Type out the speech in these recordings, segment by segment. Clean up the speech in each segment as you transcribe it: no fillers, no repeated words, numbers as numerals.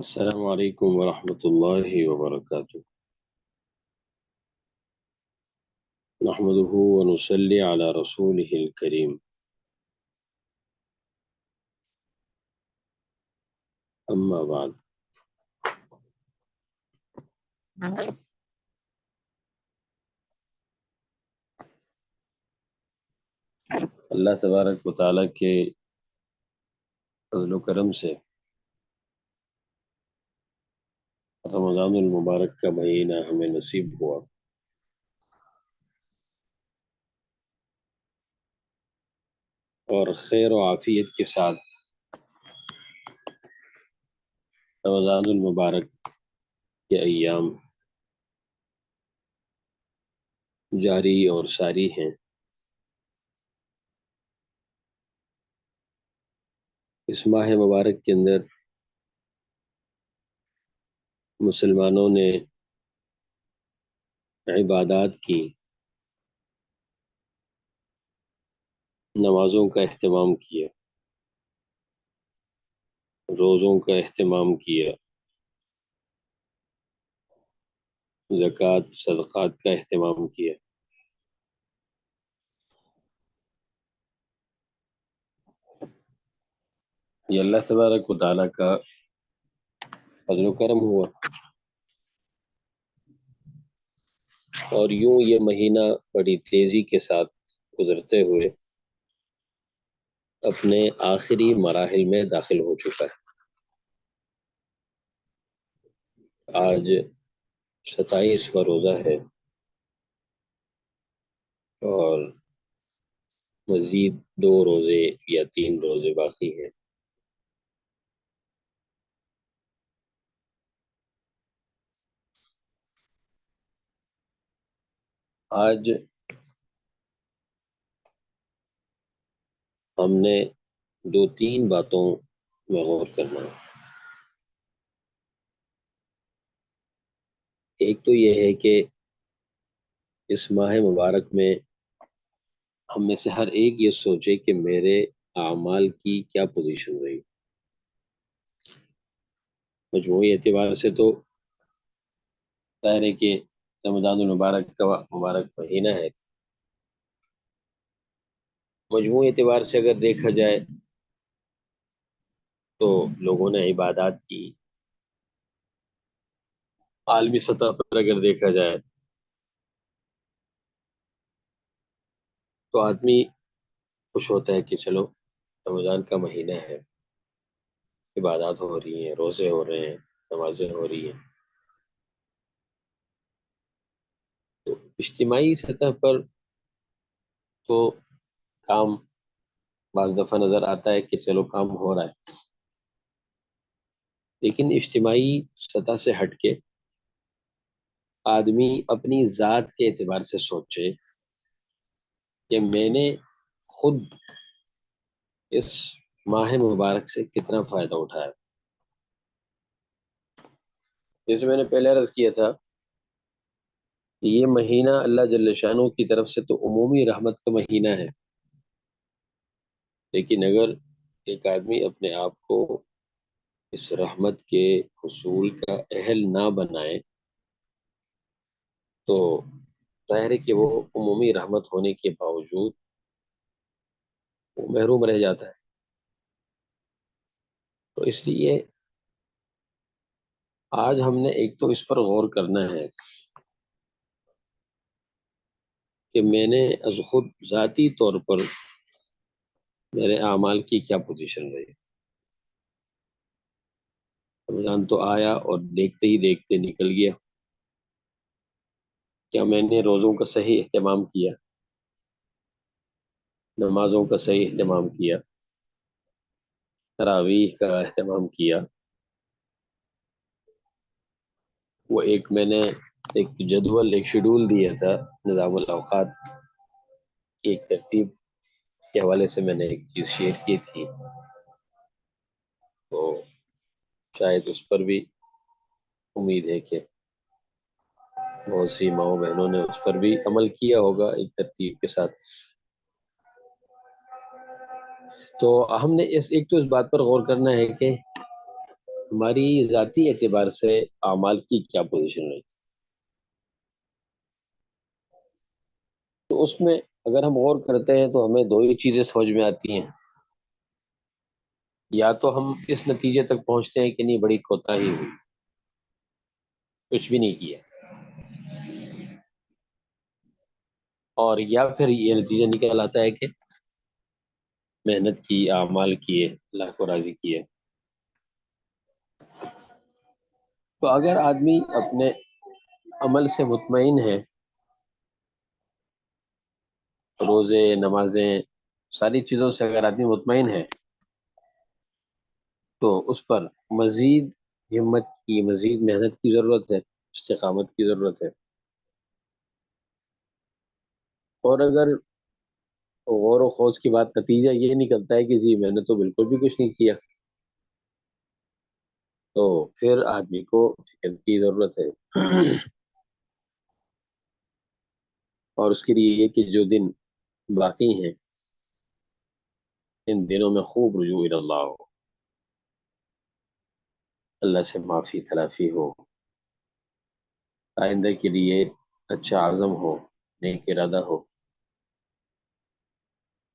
السلام علیکم ورحمۃ اللہ وبرکاتہ۔ نحمده ونصلي على رسوله الکریم، اما بعد۔ اللہ تبارک و تعالیٰ کے فضل و کرم سے رمضان المبارک کا مہینہ ہمیں نصیب ہوا، اور خیر و عافیت کے ساتھ رمضان المبارک کے ایام جاری اور ساری ہیں۔ اس ماہ مبارک کے اندر مسلمانوں نے عبادات کی، نمازوں کا اہتمام کیا، روزوں کا اہتمام کیا، زکوٰۃ صدقات کا اہتمام کیا۔ یہ اللہ تبارک و تعالیٰ کا فضل و کرم ہوا، اور یوں یہ مہینہ بڑی تیزی کے ساتھ گزرتے ہوئے اپنے آخری مراحل میں داخل ہو چکا ہے۔ آج 27واں روزہ ہے، اور مزید 2 روزے یا 3 روزے باقی ہیں۔ آج ہم نے 2-3 باتوں میں غور کرنا ہے۔ ایک تو یہ ہے کہ اس ماہ مبارک میں ہم میں سے ہر ایک یہ سوچے کہ میرے اعمال کی کیا پوزیشن رہی۔ مجموعی اعتبار سے تو ظاہر ہے کہ رمضان المبارک کا مبارک مہینہ ہے، مجموعی اعتبار سے اگر دیکھا جائے تو لوگوں نے عبادات کی۔ عالمی سطح پر اگر دیکھا جائے تو آدمی خوش ہوتا ہے کہ چلو رمضان کا مہینہ ہے، عبادات ہو رہی ہیں، روزے ہو رہے ہیں، نمازیں ہو رہی ہیں۔ تو اجتماعی سطح پر تو کام بعض دفعہ نظر آتا ہے کہ چلو کام ہو رہا ہے، لیکن اجتماعی سطح سے ہٹ کے آدمی اپنی ذات کے اعتبار سے سوچے کہ میں نے خود اس ماہ مبارک سے کتنا فائدہ اٹھایا۔ جیسے میں نے پہلے عرض کیا تھا کہ یہ مہینہ اللہ جل شانہ کی طرف سے تو عمومی رحمت کا مہینہ ہے، لیکن اگر ایک آدمی اپنے آپ کو اس رحمت کے حصول کا اہل نہ بنائے تو ظاہر ہے کہ وہ عمومی رحمت ہونے کے باوجود وہ محروم رہ جاتا ہے۔ تو اس لیے آج ہم نے ایک تو اس پر غور کرنا ہے کہ میں نے از خود ذاتی طور پر میرے اعمال کی کیا پوزیشن رہی۔ رمضان تو آیا اور دیکھتے ہی دیکھتے نکل گیا۔ کیا میں نے روزوں کا صحیح اہتمام کیا، نمازوں کا صحیح اہتمام کیا، تراویح کا اہتمام کیا؟ وہ میں نے ایک جدول، ایک شیڈول دیا تھا، نظام الاوقات کی ایک ترتیب کے حوالے سے میں نے ایک چیز شیئر کی تھی، تو شاید اس پر بھی امید ہے کہ بہت سی ماؤں بہنوں نے اس پر بھی عمل کیا ہوگا ایک ترتیب کے ساتھ۔ تو ہم نے ایک تو اس بات پر غور کرنا ہے کہ ہماری ذاتی اعتبار سے اعمال کی کیا پوزیشن رہی؟ تو اس میں اگر ہم غور کرتے ہیں تو ہمیں دو ہی چیزیں سمجھ میں آتی ہیں. یا تو ہم اس نتیجے تک پہنچتے ہیں کہ نہیں بڑی کوتاہی ہوئی، کچھ بھی نہیں کیا، اور یا پھر یہ نتیجہ نکل آتا ہے کہ محنت کی، اعمال کیے، اللہ کو راضی کیے. تو اگر آدمی اپنے عمل سے مطمئن ہے، روزے، نمازیں، ساری چیزوں سے اگر آدمی مطمئن ہے، تو اس پر مزید ہمت کی، مزید محنت کی ضرورت ہے، استقامت کی ضرورت ہے. اور اگر غور و خوض کی بات، نتیجہ یہ نکلتا ہے کہ جی میں نے تو بالکل بھی کچھ نہیں کیا، تو پھر آدمی کو فکر کی ضرورت ہے. اور اس کے لیے یہ کہ جو دن باقی ہیں، ان دنوں میں خوب رجوع اللہ ہو، اللہ سے معافی تلافی ہو، آئندہ کے لیے اچھا عزم ہو، نیک ارادہ ہو.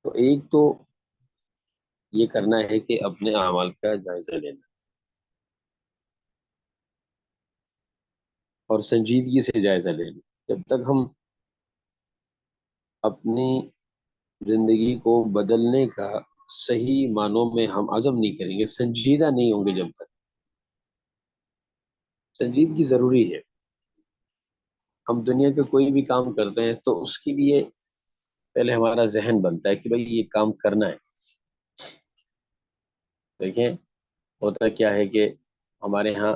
تو ایک تو یہ کرنا ہے کہ اپنے اعمال کا جائزہ لینا اور سنجیدگی سے جائزہ لینا. جب تک ہم اپنی زندگی کو بدلنے کا صحیح معنوں میں ہم عزم نہیں کریں گے، سنجیدہ نہیں ہوں گے، جب تک سنجیدگی ضروری ہے. ہم دنیا کے کوئی بھی کام کرتے ہیں تو اس کے لیے پہلے ہمارا ذہن بنتا ہے کہ بھائی یہ کام کرنا ہے. دیکھیں ہوتا کیا ہے کہ ہمارے ہاں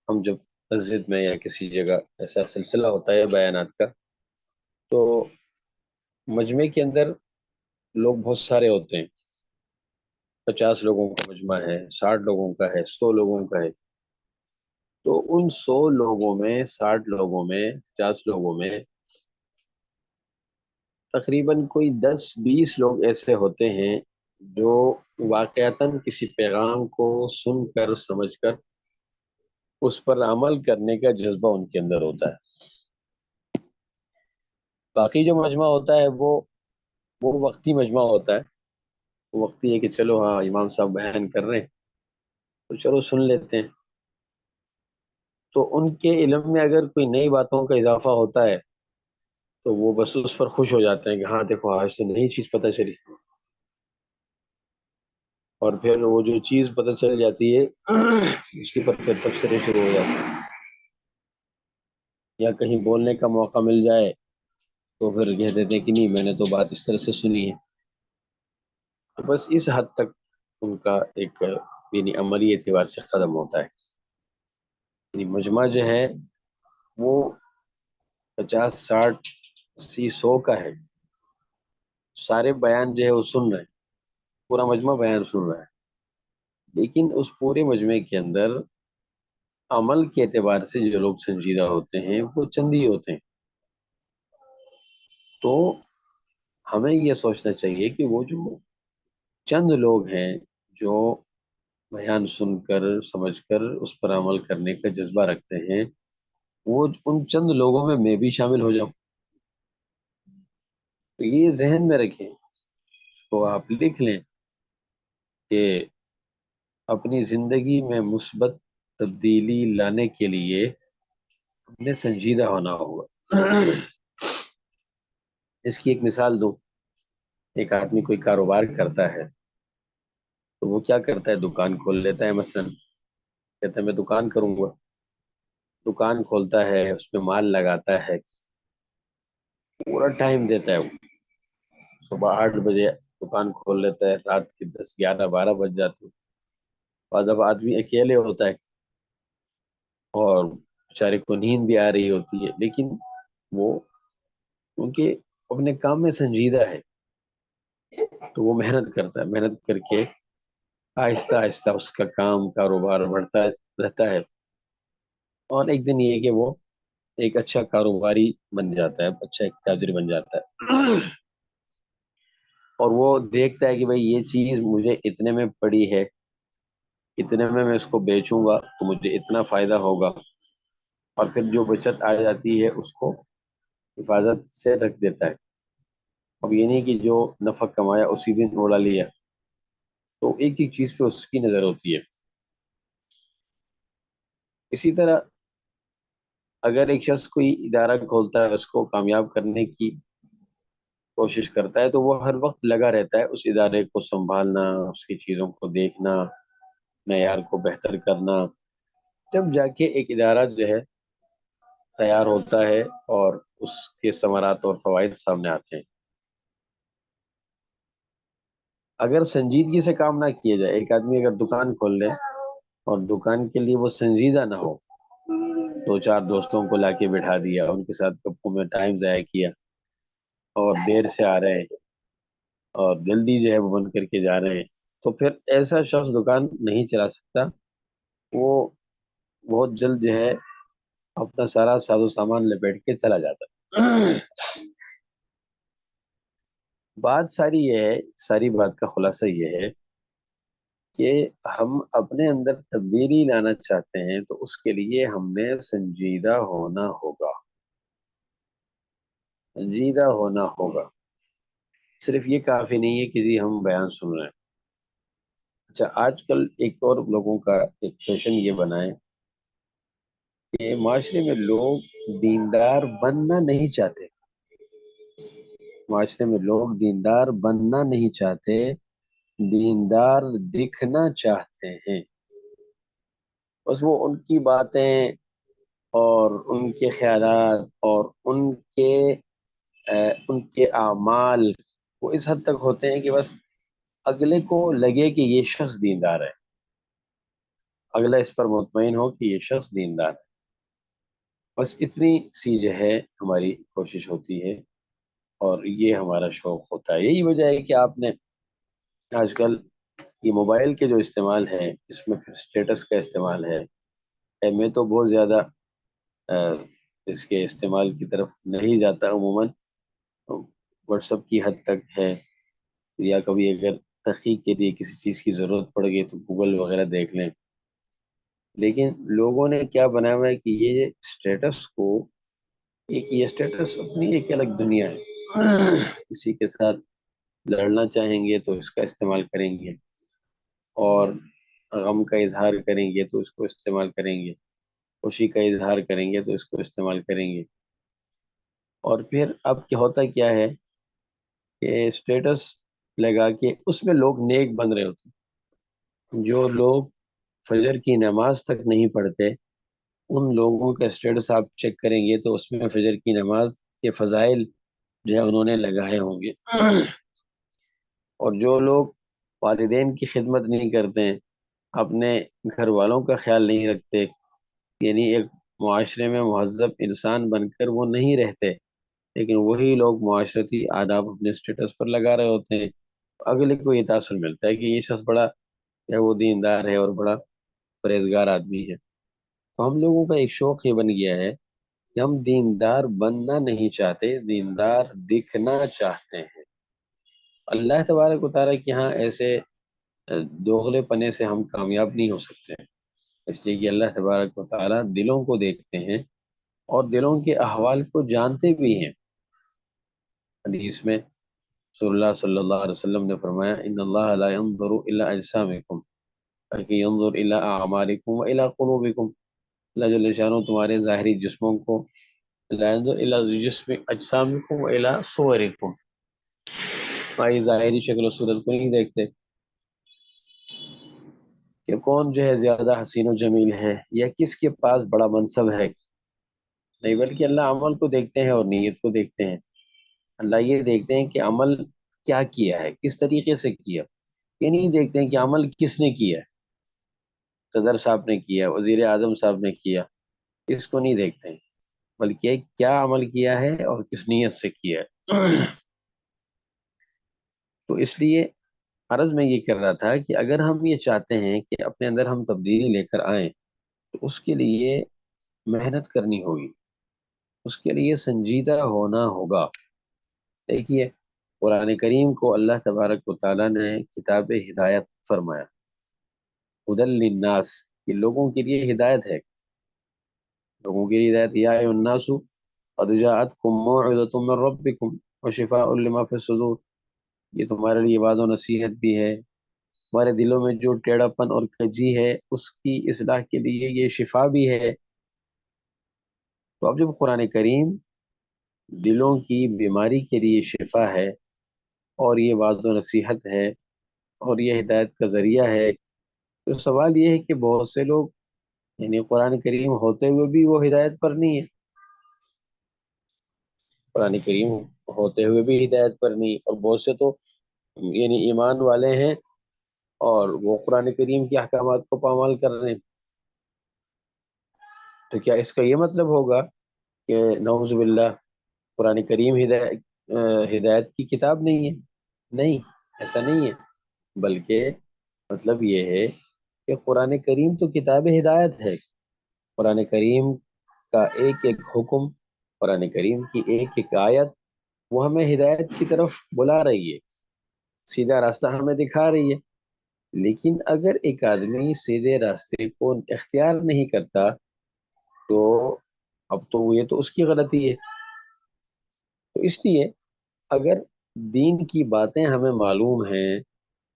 ہم جب مسجد میں یا کسی جگہ ایسا سلسلہ ہوتا ہے بیانات کا، تو مجمع کے اندر لوگ بہت سارے ہوتے ہیں، 50 لوگوں کا مجمع ہے، 60 لوگوں کا ہے، 100 لوگوں کا ہے. تو ان 100 لوگوں میں، 60 لوگوں میں، 50 لوگوں میں تقریباً کوئی 10 20 لوگ ایسے ہوتے ہیں جو واقعتاً کسی پیغام کو سن کر، سمجھ کر اس پر عمل کرنے کا جذبہ ان کے اندر ہوتا ہے. باقی جو مجمع ہوتا ہے وہ وقتی مجمع ہوتا ہے. وہ وقتی ہے کہ چلو ہاں امام صاحب بیان کر رہے ہیں تو چلو سن لیتے ہیں. تو ان کے علم میں اگر کوئی نئی باتوں کا اضافہ ہوتا ہے تو وہ بس اس پر خوش ہو جاتے ہیں کہ ہاں دیکھو آج تو نئی چیز پتہ چلی. اور پھر وہ جو چیز پتہ چل جاتی ہے اس کے پر پھر تبصرے شروع ہو جاتے ہیں، یا کہیں بولنے کا موقع مل جائے تو پھر کہہ دیتے ہیں کہ نہیں میں نے تو بات اس طرح سے سنی ہے. تو بس اس حد تک ان کا ایک یعنی عملی اعتبار سے ختم ہوتا ہے. یعنی مجمع جو ہے وہ 50 60 80 100 کا ہے، سارے بیان جو ہے وہ سن رہے ہیں، پورا مجمع بیان سن رہا ہے، لیکن اس پورے مجمع کے اندر عمل کے اعتبار سے جو لوگ سنجیدہ ہوتے ہیں وہ چند ہی ہوتے ہیں. تو ہمیں یہ سوچنا چاہیے کہ وہ جو چند لوگ ہیں جو بیان سن کر، سمجھ کر اس پر عمل کرنے کا جذبہ رکھتے ہیں، وہ ان چند لوگوں میں بھی شامل ہو جاؤں. تو یہ ذہن میں رکھیں، اس کو آپ لکھ لیں کہ اپنی زندگی میں مثبت تبدیلی لانے کے لیے ہم نے سنجیدہ ہونا ہوگا. اس کی ایک مثال دو. ایک آدمی کوئی کاروبار کرتا ہے تو وہ کیا کرتا ہے، دکان کھول لیتا ہے. مثلا کہتا ہے میں دکان کروں گا، دکان کھولتا ہے، اس میں مال لگاتا ہے، پورا ٹائم دیتا ہے. وہ صبح 8 بجے دکان کھول لیتا ہے، رات کے 10 11 12 بج جاتے ہیں. اور جب آدمی اکیلے ہوتا ہے اور بیچارے کو نیند بھی آ رہی ہوتی ہے، لیکن وہ کیونکہ اپنے کام میں سنجیدہ ہے تو وہ محنت کرتا ہے. محنت کر کے آہستہ آہستہ اس کا کام، کاروبار بڑھتا رہتا ہے. اور ایک دن یہ ہے کہ وہ ایک اچھا کاروباری بن جاتا ہے، اچھا ایک تاجر بن جاتا ہے. اور وہ دیکھتا ہے کہ بھائی یہ چیز مجھے اتنے میں پڑی ہے، اتنے میں اس کو بیچوں گا تو مجھے اتنا فائدہ ہوگا، اور پھر جو بچت آ جاتی ہے اس کو حفاظت سے رکھ دیتا ہے۔ اب یہ نہیں کہ جو نفع کمایا اسی دن اڑا لیا، تو ایک ایک چیز پہ اس کی نظر ہوتی ہے۔ اسی طرح اگر ایک شخص کوئی ادارہ کھولتا ہے، اس کو کامیاب کرنے کی کوشش کرتا ہے، تو وہ ہر وقت لگا رہتا ہے اس ادارے کو سنبھالنا، اس کی چیزوں کو دیکھنا، معیار کو بہتر کرنا، جب جا کے ایک ادارہ جو ہے تیار ہوتا ہے اور اس کے ثمرات اور فوائد سامنے آتے ہیں۔ اگر سنجیدگی سے کام نہ کیا جائے، ایک آدمی اگر دکان کھول لے اور دکان کے لیے وہ سنجیدہ نہ ہو، دو چار دوستوں کو لا کے بٹھا دیا، ان کے ساتھ گپوں میں ٹائم ضائع کیا، اور دیر سے آ رہے ہیں اور جلدی جو ہے وہ بند کر کے جا رہے ہیں، تو پھر ایسا شخص دکان نہیں چلا سکتا۔ وہ بہت جلد جو ہے اپنا سارا ساز و سامان لپیٹ کے چلا جاتا ہے۔ بات ساری یہ ہے، ساری بات کا خلاصہ یہ ہے کہ ہم اپنے اندر تبدیلی لانا چاہتے ہیں، تو اس کے لیے ہم نے سنجیدہ ہونا ہوگا، سنجیدہ ہونا ہوگا۔ صرف یہ کافی نہیں ہے کہ جی ہم بیان سن رہے ہیں۔ اچھا، آج کل ایک اور لوگوں کا ایک فیشن یہ بنا ہے کہ معاشرے میں لوگ دیندار بننا نہیں چاہتے، معاشرے میں لوگ دیندار بننا نہیں چاہتے، دیندار دکھنا چاہتے ہیں۔ بس وہ ان کی باتیں اور ان کے خیالات اور ان کے اعمال وہ اس حد تک ہوتے ہیں کہ بس اگلے کو لگے کہ یہ شخص دیندار ہے، اگلا اس پر مطمئن ہو کہ یہ شخص دیندار ہے۔ بس اتنی سی جو ہے ہماری کوشش ہوتی ہے، اور یہ ہمارا شوق ہوتا ہے۔ یہی وجہ ہے کہ آپ نے آج کل یہ موبائل کے جو استعمال ہے، اس میں پھر اسٹیٹس کا استعمال ہے۔ میں تو بہت زیادہ آ، اس کے استعمال کی طرف نہیں جاتا عموماً، واٹس ایپ کی حد تک ہے، یا کبھی اگر تحقیق کے لیے کسی چیز کی ضرورت پڑ گئی تو گوگل وغیرہ دیکھ لیں۔ لیکن لوگوں نے کیا بنایا ہوا ہے کہ یہ اسٹیٹس کو، ایک یہ اسٹیٹس اپنی ایک الگ دنیا ہے۔ کسی کے ساتھ لڑنا چاہیں گے تو اس کا استعمال کریں گے، اور غم کا اظہار کریں گے تو اس کو استعمال کریں گے، خوشی کا اظہار کریں گے تو اس کو استعمال کریں گے۔ اور پھر اب کیا ہوتا کیا ہے کہ اسٹیٹس لگا کے اس میں لوگ نیک بن رہے ہوتے ہیں۔ جو لوگ فجر کی نماز تک نہیں پڑھتے، ان لوگوں کا اسٹیٹس آپ چیک کریں گے تو اس میں فجر کی نماز کے فضائل جو ہے انہوں نے لگائے ہوں گے۔ اور جو لوگ والدین کی خدمت نہیں کرتے ہیں، اپنے گھر والوں کا خیال نہیں رکھتے، یعنی ایک معاشرے میں مہذب انسان بن کر وہ نہیں رہتے، لیکن وہی لوگ معاشرتی آداب اپنے اسٹیٹس پر لگا رہے ہوتے ہیں، اگلے کو یہ تاثر ملتا ہے کہ یہ شخص بڑا ہے، وہ دیندار ہے اور بڑا پرہیزگار آدمی ہے۔ تو ہم لوگوں کا ایک شوق یہ بن گیا ہے کہ ہم دیندار بننا نہیں چاہتے، دیندار دکھنا چاہتے ہیں۔ اللہ تبارک و تعالیٰ کے ہاں ایسے دوغلے پنے سے ہم کامیاب نہیں ہو سکتے ہیں، اس لیے کہ اللہ تبارک و تعالیٰ دلوں کو دیکھتے ہیں اور دلوں کے احوال کو جانتے بھی ہیں۔ حدیث میں رسول اللہ صلی اللہ علیہ وسلم نے فرمایا، ان اللہ لا ينظر الى اجسامکم بلکہ ينظر الى اعمالکم والى قلوبکم۔ اللہ جل شانہ تمہارے ظاہری جسموں کو، لا ينظر الى جسم اجسامکم والى صورکم، تمہاری ظاہری شکل و صورت کو نہیں دیکھتے کہ کون جو ہے زیادہ حسین و جمیل ہے یا کس کے پاس بڑا منصب ہے، نہیں، بلکہ اللہ عمل کو دیکھتے ہیں اور نیت کو دیکھتے ہیں۔ اللہ یہ دیکھتے ہیں کہ عمل کیا کیا ہے، کس طریقے سے کیا، یہ نہیں دیکھتے ہیں کہ عمل کس نے کیا ہے، صدر صاحب نے کیا، وزیر اعظم صاحب نے کیا، اس کو نہیں دیکھتے ہیں، بلکہ کیا عمل کیا ہے اور کس نیت سے کیا ہے۔ تو اس لیے عرض میں یہ کر رہا تھا کہ اگر ہم یہ چاہتے ہیں کہ اپنے اندر ہم تبدیلی لے کر آئیں، تو اس کے لیے محنت کرنی ہوگی، اس کے لیے سنجیدہ ہونا ہوگا۔ دیکھیے، قرآن کریم کو اللہ تبارک و تعالیٰ نے کتاب ہدایت فرمایا، ہدی للناس، یہ لوگوں کے لیے ہدایت ہے، لوگوں کے لیے ہدایت، یا ایھا الناس قد جاءتکم موعظۃ من ربکم وشفاء لما فی الصدور، یہ تمہارے لیے وعظ و نصیحت بھی ہے، ہمارے دلوں میں جو ٹیڑھا پن اور کجی ہے اس کی اصلاح کے لیے یہ شفا بھی ہے۔ تو اب جب قرآن کریم دلوں کی بیماری کے لیے شفا ہے اور یہ وعظ و نصیحت ہے اور یہ ہدایت کا ذریعہ ہے، تو سوال یہ ہے کہ بہت سے لوگ یعنی قرآن کریم ہوتے ہوئے بھی وہ ہدایت پر نہیں ہے، قرآن کریم ہوتے ہوئے بھی ہدایت پر نہیں، اور بہت سے تو یعنی ایمان والے ہیں اور وہ قرآن کریم کے احکامات کو پامال کر رہے ہیں۔ تو کیا اس کا یہ مطلب ہوگا کہ نعوذ باللہ قرآن کریم ہدایت کی کتاب نہیں ہے؟ نہیں، ایسا نہیں ہے، بلکہ مطلب یہ ہے کہ قرآن کریم تو کتاب ہدایت ہے، قرآن کریم کا ایک ایک حکم، قرآن کریم کی ایک ایک آیت وہ ہمیں ہدایت کی طرف بلا رہی ہے، سیدھا راستہ ہمیں دکھا رہی ہے۔ لیکن اگر ایک آدمی سیدھے راستے کو اختیار نہیں کرتا تو اب تو یہ تو اس کی غلطی ہے۔ تو اس لیے اگر دین کی باتیں ہمیں معلوم ہیں،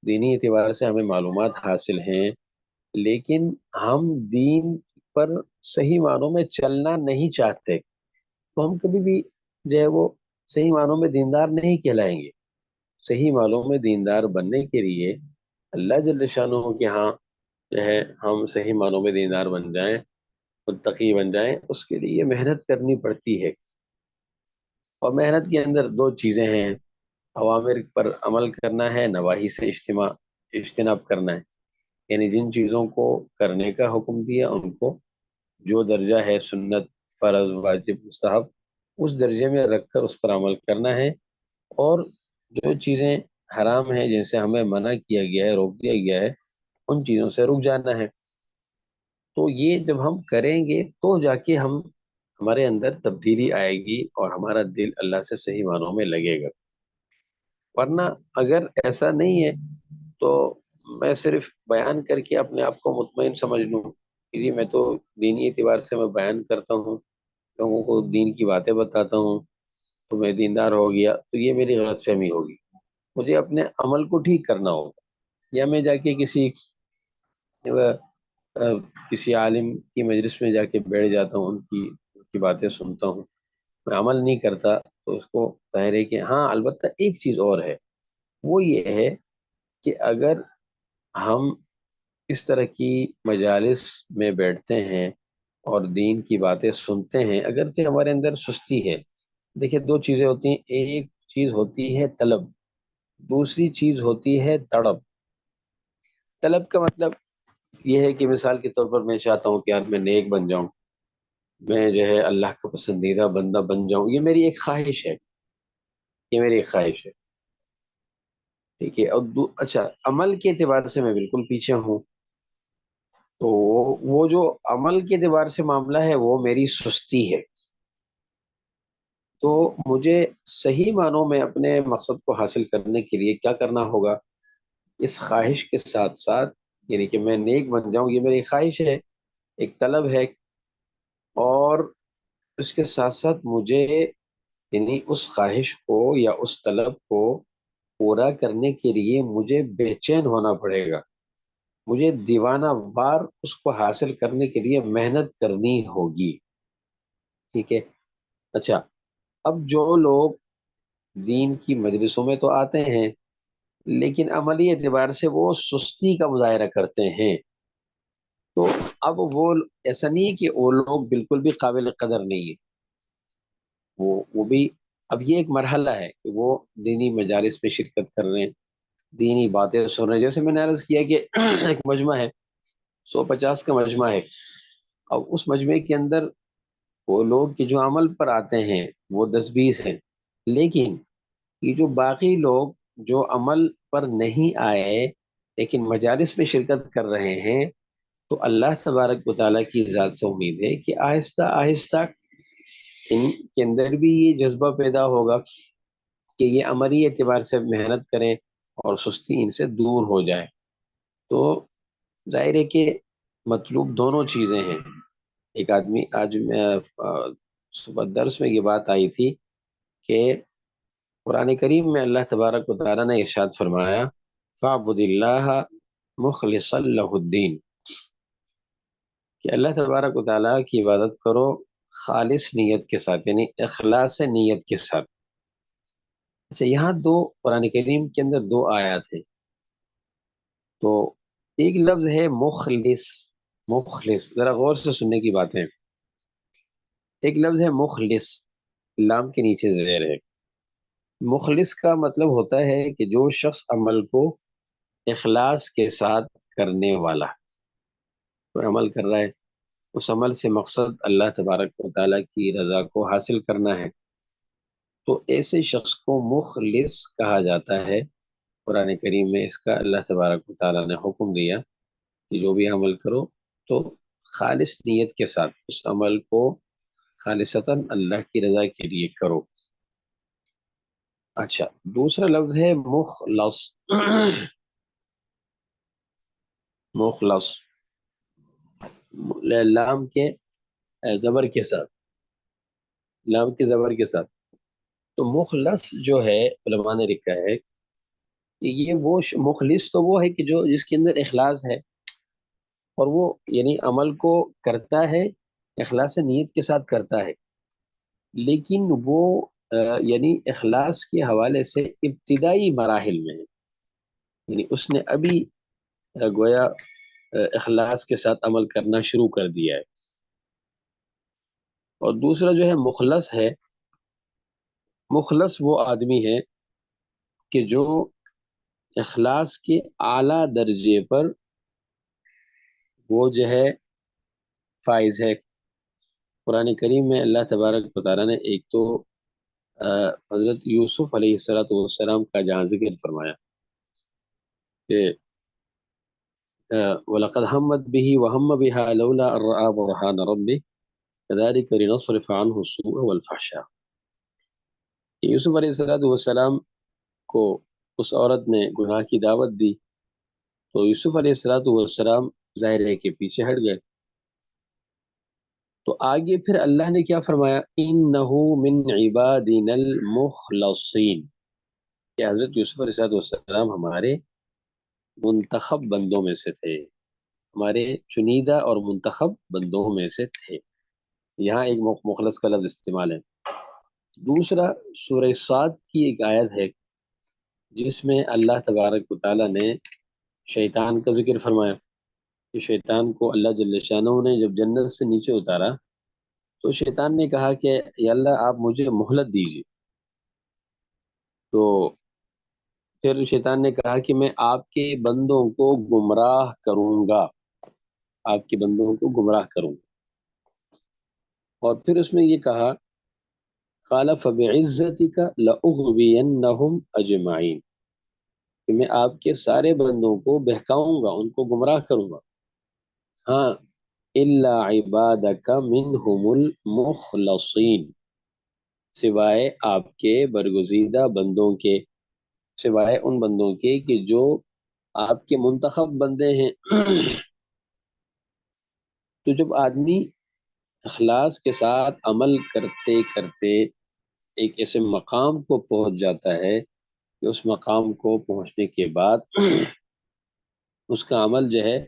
دینی اعتبار سے ہمیں معلومات حاصل ہیں، لیکن ہم دین پر صحیح معنوں میں چلنا نہیں چاہتے، تو ہم کبھی بھی جو ہے وہ صحیح معنوں میں دیندار نہیں کہلائیں گے۔ صحیح معنوں میں دیندار بننے کے لیے اللہ جل شانہ کے ہاں جو ہے ہم صحیح معنوں میں دیندار بن جائیں، متقی بن جائیں، اس کے لیے محنت کرنی پڑتی ہے، اور محنت کے اندر دو چیزیں ہیں، اوامر پر عمل کرنا ہے، نواہی سے اجتناب کرنا ہے، یعنی جن چیزوں کو کرنے کا حکم دیا ان کو جو درجہ ہے سنت، فرض، واجب، مستحب، اس درجے میں رکھ کر اس پر عمل کرنا ہے، اور جو چیزیں حرام ہیں جن سے ہمیں منع کیا گیا ہے، روک دیا گیا ہے، ان چیزوں سے رک جانا ہے۔ تو یہ جب ہم کریں گے تو جا کے ہمارے اندر تبدیلی آئے گی اور ہمارا دل اللہ سے صحیح معنوں میں لگے گا، ورنہ اگر ایسا نہیں ہے تو میں صرف بیان کر کے اپنے آپ کو مطمئن سمجھ لوں کہ جی میں تو دینی اعتبار سے میں بیان کرتا ہوں، لوگوں کو دین کی باتیں بتاتا ہوں تو میں دیندار ہو گیا، تو یہ میری غلط فہمی ہوگی۔ مجھے اپنے عمل کو ٹھیک کرنا ہوگا، یا میں جا کے کسی عالم کی مجلس میں جا کے بیٹھ جاتا ہوں، ان کی باتیں سنتا ہوں، میں عمل نہیں کرتا، تو اس کو ظاہر ہے کہ ہاں البتہ ایک چیز اور ہے، وہ یہ ہے کہ اگر ہم اس طرح کی مجالس میں بیٹھتے ہیں اور دین کی باتیں سنتے ہیں، اگرچہ ہمارے اندر سستی ہے، دیکھیں دو چیزیں ہوتی ہیں، ایک چیز ہوتی ہے طلب، دوسری چیز ہوتی ہے تڑپ۔ طلب کا مطلب یہ ہے کہ مثال کے طور پر میں چاہتا ہوں کہ یار میں نیک بن جاؤں، میں جو ہے اللہ کا پسندیدہ بندہ بن جاؤں، یہ میری ایک خواہش ہے، یہ میری ایک خواہش ہے، ٹھیک ہے، اور اچھا عمل کے اعتبار سے میں بالکل پیچھے ہوں، تو وہ جو عمل کے اعتبار سے معاملہ ہے وہ میری سستی ہے، تو مجھے صحیح معنوں میں اپنے مقصد کو حاصل کرنے کے لیے کیا کرنا ہوگا؟ اس خواہش کے ساتھ ساتھ، یعنی کہ میں نیک بن جاؤں، یہ میری خواہش ہے، ایک طلب ہے، اور اس کے ساتھ ساتھ مجھے یعنی اس خواہش کو یا اس طلب کو پورا کرنے کے لیے مجھے بے چین ہونا پڑے گا، مجھے دیوانہ وار اس کو حاصل کرنے کے لیے محنت کرنی ہوگی، ٹھیک ہے۔ اچھا، اب جو لوگ دین کی مجلسوں میں تو آتے ہیں لیکن عملی اعتبار سے وہ سستی کا مظاہرہ کرتے ہیں، تو اب وہ ایسا نہیں ہے کہ وہ لوگ بالکل بھی قابل قدر نہیں ہے، وہ بھی اب یہ ایک مرحلہ ہے کہ وہ دینی مجالس میں شرکت کر رہے ہیں، دینی باتیں سن رہے ہیں، جیسے میں نے عرض کیا کہ ایک مجمع ہے، 150 کا مجمع ہے، اب اس مجمع کے اندر وہ لوگ کہ جو عمل پر آتے ہیں وہ 10-20 ہیں، لیکن یہ جو باقی لوگ جو عمل پر نہیں آئے لیکن مجالس میں شرکت کر رہے ہیں، تو اللہ تبارک و تعالیٰ کی ذات سے امید ہے کہ آہستہ آہستہ ان کے اندر بھی یہ جذبہ پیدا ہوگا کہ یہ عملی اعتبار سے محنت کریں اور سستی ان سے دور ہو جائے۔ تو ظاہر ہے کہ مطلوب دونوں چیزیں ہیں. ایک آدمی آج میں صبح درس میں یہ بات آئی تھی کہ قرآن کریم میں اللہ تبارک و تعالیٰ نے ارشاد فرمایا فَاعْبُدِ اللَّهَ مُخْلِصًا لَهُ الدِّينَ، کہ اللہ تبارک و تعالیٰ کی عبادت کرو خالص نیت کے ساتھ، یعنی اخلاص نیت کے ساتھ. اچھا، یہاں دو قرآن کریم کے اندر دو آیات ہیں. تو ایک لفظ ہے مخلص. مخلص ذرا غور سے سننے کی بات ہے. ایک لفظ ہے مخلص، لام کے نیچے زیر ہے. مخلص کا مطلب ہوتا ہے کہ جو شخص عمل کو اخلاص کے ساتھ کرنے والا، کوئی عمل کر رہا ہے، اس عمل سے مقصد اللہ تبارک و تعالیٰ کی رضا کو حاصل کرنا ہے، تو ایسے شخص کو مخلص کہا جاتا ہے. قرآن کریم میں اس کا اللہ تبارک و تعالیٰ نے حکم دیا کہ جو بھی عمل کرو تو خالص نیت کے ساتھ اس عمل کو خالصتاً اللہ کی رضا کے لیے کرو. اچھا، دوسرا لفظ ہے مخلص. مخلص لام کے زبر کے ساتھ، لام کے زبر کے ساتھ. تو مخلص جو ہے علماء نے لکھا ہے کہ یہ وہ مخلص تو وہ ہے کہ جو جس کے اندر اخلاص ہے، اور وہ یعنی عمل کو کرتا ہے اخلاص نیت کے ساتھ کرتا ہے، لیکن وہ یعنی اخلاص کے حوالے سے ابتدائی مراحل میں ہے. یعنی اس نے ابھی گویا اخلاص کے ساتھ عمل کرنا شروع کر دیا ہے. اور دوسرا جو ہے مخلص ہے، مخلص وہ آدمی ہے کہ جو اخلاص کے اعلیٰ درجے پر وہ جو ہے فائز ہے. قرآن کریم میں اللہ تبارک و تعالیٰ نے ایک تو حضرت یوسف علیہ السلام کا جہاں ذکر فرمایا کہ وَلَقَدْ هَمَّتْ بِهِ وَهَمَّ بِهَا لَوْلَا أَن رَّأَىٰ بُرْهَانَ رَبِّهِ كَذَٰلِكَ لِنَصْرِفَ عَنْهُ السُّوءَ وَالْفَحْشَاءَ. یوسف علیہ السلام کو اس عورت نے گناہ کی دعوت دی تو یوسف علیہ السلام ظاہر ہے کہ پیچھے ہٹ گئے. تو آگے پھر اللہ نے کیا فرمایا إِنَّهُ مِنْ عِبَادِنَا الْمُخْلَصِينَ، کہ حضرت یوسف علیہ السلام ہمارے منتخب بندوں میں سے تھے، ہمارے چنیدہ اور منتخب بندوں میں سے تھے. یہاں ایک مخلص کا لفظ استعمال ہے. دوسرا سورہ صاد کی ایک آیت ہے جس میں اللہ تبارک و تعالیٰ نے شیطان کا ذکر فرمایا کہ شیطان کو اللہ جل شانہ نے جب جنت سے نیچے اتارا تو شیطان نے کہا کہ یا اللہ آپ مجھے مہلت دیجیے. تو پھر شیطان نے کہا کہ میں آپ کے بندوں کو گمراہ کروں گا، آپ کے بندوں کو گمراہ کروں گا. اور پھر اس میں یہ کہا قال فبعزتک لأغوینہم اجمعین، کہ میں آپ کے سارے بندوں کو بہکاؤں گا، ان کو گمراہ کروں گا. ہاں الا عبادک منہم المخلصین، سوائے آپ کے برگزیدہ بندوں کے، سوائے ان بندوں کے کہ جو آپ کے منتخب بندے ہیں. تو جب آدمی اخلاص کے ساتھ عمل کرتے کرتے ایک ایسے مقام کو پہنچ جاتا ہے کہ اس مقام کو پہنچنے کے بعد اس کا عمل جو ہے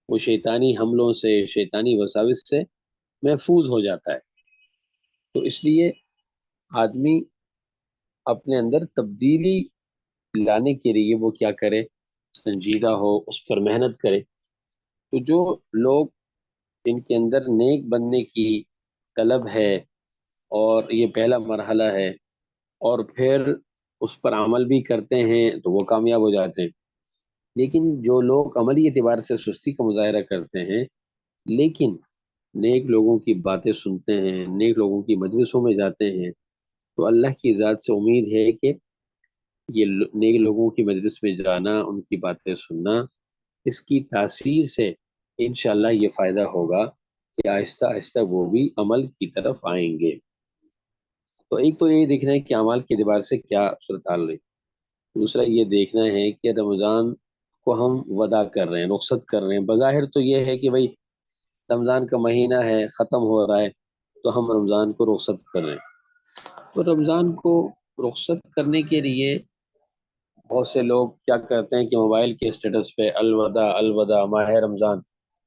وہ شیطانی حملوں سے، شیطانی وساوس سے محفوظ ہو جاتا ہے. تو اس لیے آدمی اپنے اندر تبدیلی لانے کے لیے وہ کیا کرے، سنجیدہ ہو، اس پر محنت کرے. تو جو لوگ ان کے اندر نیک بننے کی طلب ہے اور یہ پہلا مرحلہ ہے اور پھر اس پر عمل بھی کرتے ہیں تو وہ کامیاب ہو جاتے ہیں. لیکن جو لوگ عملی اعتبار سے سستی کا مظاہرہ کرتے ہیں لیکن نیک لوگوں کی باتیں سنتے ہیں، نیک لوگوں کی مجلسوں میں جاتے ہیں، تو اللہ کی ذات سے امید ہے کہ یہ نیک لوگوں کی مجلس میں جانا، ان کی باتیں سننا، اس کی تاثیر سے انشاءاللہ یہ فائدہ ہوگا کہ آہستہ آہستہ وہ بھی عمل کی طرف آئیں گے. تو ایک تو یہ دیکھنا ہے کہ اعمال کے اعتبار سے کیا صورتحال رہی. دوسرا یہ دیکھنا ہے کہ رمضان کو ہم ودا کر رہے ہیں، رخصت کر رہے ہیں۔ بظاہر تو یہ ہے کہ بھائی رمضان کا مہینہ ہے، ختم ہو رہا ہے، تو ہم رمضان کو رخصت کر رہے ہیں۔ تو رمضان کو رخصت کرنے کے لیے بہت سے لوگ کیا کرتے ہیں کہ موبائل کے اسٹیٹس پہ الوداع الوداع ماہ رمضان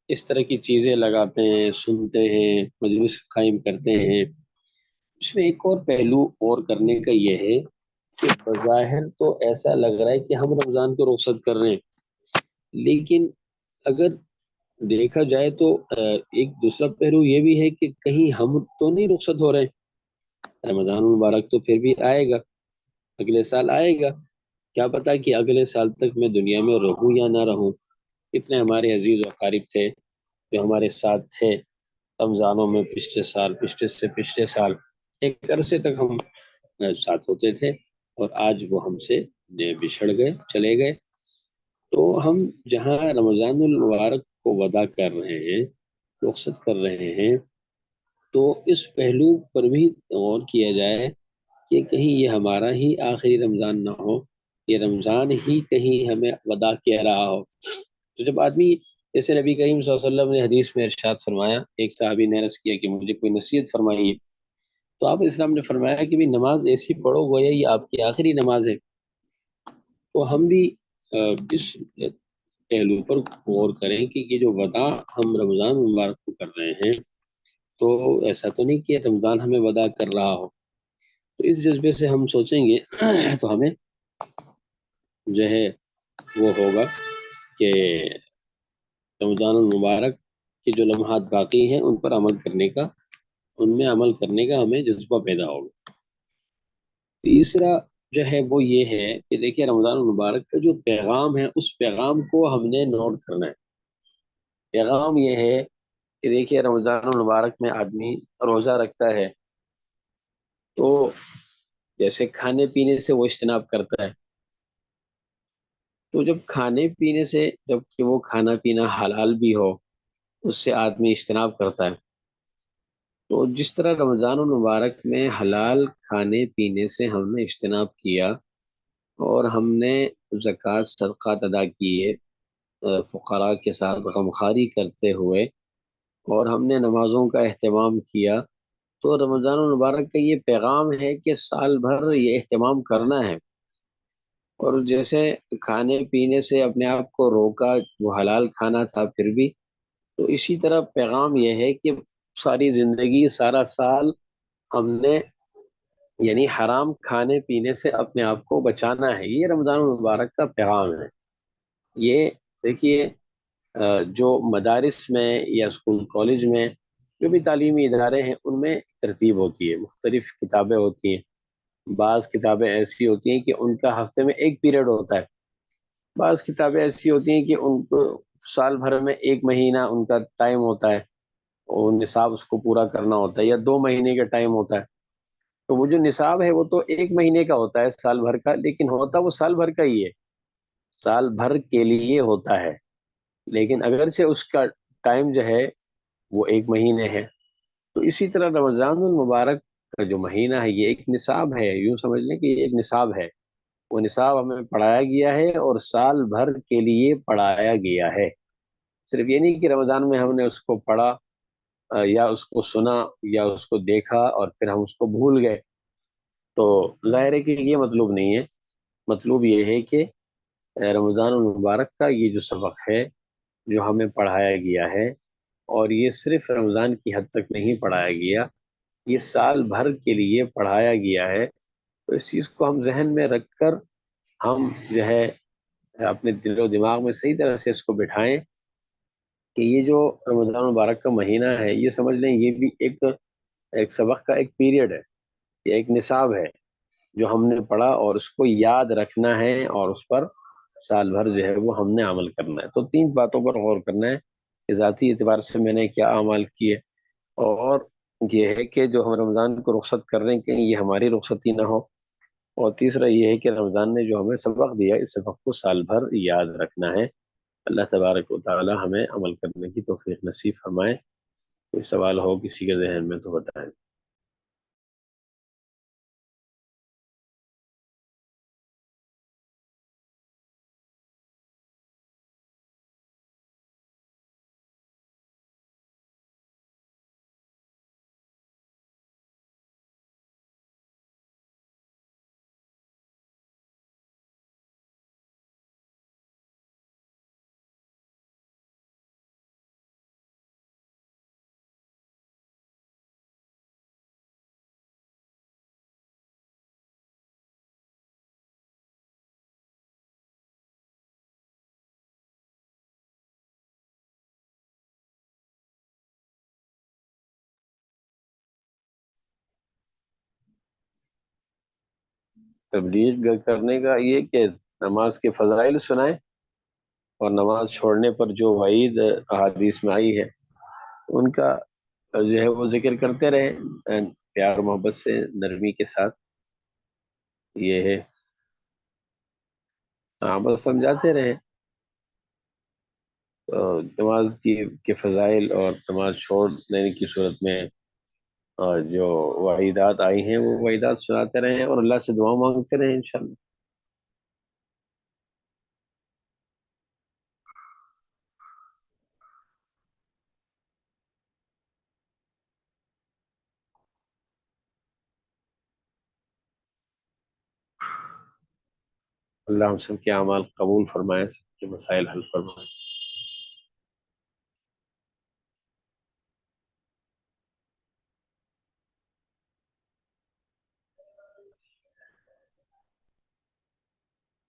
اس طرح کی چیزیں لگاتے ہیں، سنتے ہیں، مجلس قائم کرتے ہیں۔ اس میں ایک اور پہلو اور کرنے کا یہ ہے کہ بظاہر تو ایسا لگ رہا ہے کہ ہم رمضان کو رخصت کر رہے ہیں، لیکن اگر دیکھا جائے تو ایک دوسرا پہلو یہ بھی ہے کہ کہیں ہم تو نہیں رخصت ہو رہے ہیں۔ رمضان المبارک تو پھر بھی آئے گا، اگلے سال آئے گا، کیا پتا کہ اگلے سال تک میں دنیا میں رہوں یا نہ رہوں۔ کتنے ہمارے عزیز و اقارب تھے جو ہمارے ساتھ تھے رمضانوں میں، پچھلے سال، پچھلے سے پچھلے سال، ایک عرصے تک ہم ساتھ ہوتے تھے، اور آج وہ ہم سے بچھڑ گئے، چلے گئے۔ تو ہم جہاں رمضان المبارک کو ودا کر رہے ہیں، رخصت کر رہے ہیں، تو اس پہلو پر بھی غور کیا جائے کہ کہیں یہ ہمارا ہی آخری رمضان نہ ہو، یہ رمضان ہی کہیں ہمیں ودا کہہ رہا ہو۔ تو جب آدمی، جیسے نبی کریم صلی اللہ علیہ وسلم نے حدیث میں ارشاد فرمایا، ایک صحابی نے عرض کیا کہ مجھے کوئی نصیحت فرمائیے، تو آپ اسلام نے فرمایا کہ بھی نماز ایسی پڑھو گویا یہ آپ کی آخری نماز ہے۔ تو ہم بھی اس پہلو پر غور کریں کہ یہ جو ودا ہم رمضان مبارک کو کر رہے ہیں، تو ایسا تو نہیں کہ رمضان ہمیں ودا کر رہا ہو۔ تو اس جذبے سے ہم سوچیں گے تو ہمیں جو ہے وہ ہوگا کہ رمضان المبارک کے جو لمحات باقی ہیں ان پر عمل کرنے کا، ان میں عمل کرنے کا ہمیں جذبہ پیدا ہوگا۔ تیسرا جو ہے وہ یہ ہے کہ دیکھیے رمضان المبارک کا جو پیغام ہے اس پیغام کو ہم نے نوٹ کرنا ہے۔ پیغام یہ ہے کہ دیکھیے رمضان المبارک میں آدمی روزہ رکھتا ہے تو جیسے کھانے پینے سے وہ اجتناب کرتا ہے، تو جب کھانے پینے سے، جب کہ وہ کھانا پینا حلال بھی ہو، اس سے آدمی اجتناب کرتا ہے، تو جس طرح رمضان المبارک میں حلال کھانے پینے سے ہم نے اجتناب کیا، اور ہم نے زکوٰۃ صدقات ادا کیے فقراء کے ساتھ غمخواری کرتے ہوئے، اور ہم نے نمازوں کا اہتمام کیا، تو رمضان المبارک کا یہ پیغام ہے کہ سال بھر یہ اہتمام کرنا ہے۔ اور جیسے کھانے پینے سے اپنے آپ کو روکا، وہ حلال کھانا تھا پھر بھی، تو اسی طرح پیغام یہ ہے کہ ساری زندگی، سارا سال ہم نے یعنی حرام کھانے پینے سے اپنے آپ کو بچانا ہے۔ یہ رمضان المبارک کا پیغام ہے۔ یہ دیکھیے جو مدارس میں یا اسکول کالج میں جو بھی تعلیمی ادارے ہیں ان میں ترتیب ہوتی ہے، مختلف کتابیں ہوتی ہیں۔ بعض کتابیں ایسی ہوتی ہیں کہ ان کا ہفتے میں ایک پیریڈ ہوتا ہے، بعض کتابیں ایسی ہوتی ہیں کہ ان کو سال بھر میں ایک مہینہ ان کا ٹائم ہوتا ہے، اور نصاب اس کو پورا کرنا ہوتا ہے، یا 2 مہینے کا ٹائم ہوتا ہے۔ تو وہ جو نصاب ہے وہ تو ایک مہینے کا ہوتا ہے سال بھر کا، لیکن ہوتا وہ سال بھر کا ہی ہے، سال بھر کے لیے ہوتا ہے، لیکن اگرچہ اس کا ٹائم جو ہے وہ ایک مہینے ہے۔ تو اسی طرح رمضان المبارک کا جو مہینہ ہے یہ ایک نصاب ہے، یوں سمجھ لیں کہ یہ ایک نصاب ہے، وہ نصاب ہمیں پڑھایا گیا ہے اور سال بھر کے لیے پڑھایا گیا ہے۔ صرف یہ نہیں کہ رمضان میں ہم نے اس کو پڑھا یا اس کو سنا یا اس کو دیکھا اور پھر ہم اس کو بھول گئے، تو ظاہر ہے کہ یہ مطلوب نہیں ہے۔ مطلوب یہ ہے کہ رمضان المبارک کا یہ جو سبق ہے جو ہمیں پڑھایا گیا ہے، اور یہ صرف رمضان کی حد تک نہیں پڑھایا گیا، یہ سال بھر کے لیے پڑھایا گیا ہے۔ تو اس چیز کو ہم ذہن میں رکھ کر ہم جو ہے اپنے دل و دماغ میں صحیح طرح سے اس کو بٹھائیں کہ یہ جو رمضان مبارک کا مہینہ ہے یہ سمجھ لیں یہ بھی ایک سبق کا ایک پیریڈ ہے، یہ ایک نصاب ہے جو ہم نے پڑھا، اور اس کو یاد رکھنا ہے، اور اس پر سال بھر جو ہے وہ ہم نے عمل کرنا ہے۔ تو 3 باتوں پر غور کرنا ہے کہ ذاتی اعتبار سے میں نے کیا اعمال کیے، اور یہ ہے کہ جو ہم رمضان کو رخصت کر رہے ہیں کہیں یہ ہماری رخصتی نہ ہو، اور تیسرا یہ ہے کہ رمضان نے جو ہمیں سبق دیا اس سبق کو سال بھر یاد رکھنا ہے۔ اللہ تبارک و تعالی ہمیں عمل کرنے کی توفیق نصیب فرمائے۔ کوئی سوال ہو کسی کے ذہن میں تو بتائیں۔ تبلیغ کرنے کا یہ کہ نماز کے فضائل سنائیں، اور نماز چھوڑنے پر جو وعید احادیث میں آئی ہے ان کا جو ہے وہ ذکر کرتے رہیں، پیار محبت سے، نرمی کے ساتھ، یہ ہے، بس سمجھاتے رہیں نماز کے فضائل، اور نماز چھوڑ دینے کی صورت میں جو وعیدات آئی ہیں وہ وعیدات سناتے رہیں، اور اللہ سے دعا مانگتے رہیں انشاءاللہ۔ اللہ ہم سب کے اعمال قبول فرمائے، سب کے مسائل حل فرمائے۔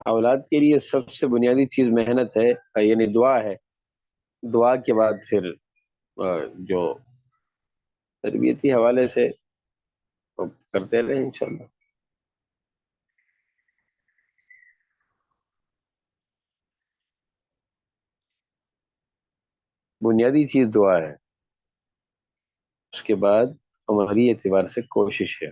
اولاد کے لیے سب سے بنیادی چیز محنت ہے، یعنی دعا ہے۔ دعا کے بعد پھر جو تربیتی حوالے سے کرتے رہیں انشاءاللہ۔ بنیادی چیز دعا ہے، اس کے بعد ہماری اعتبار سے کوشش ہے۔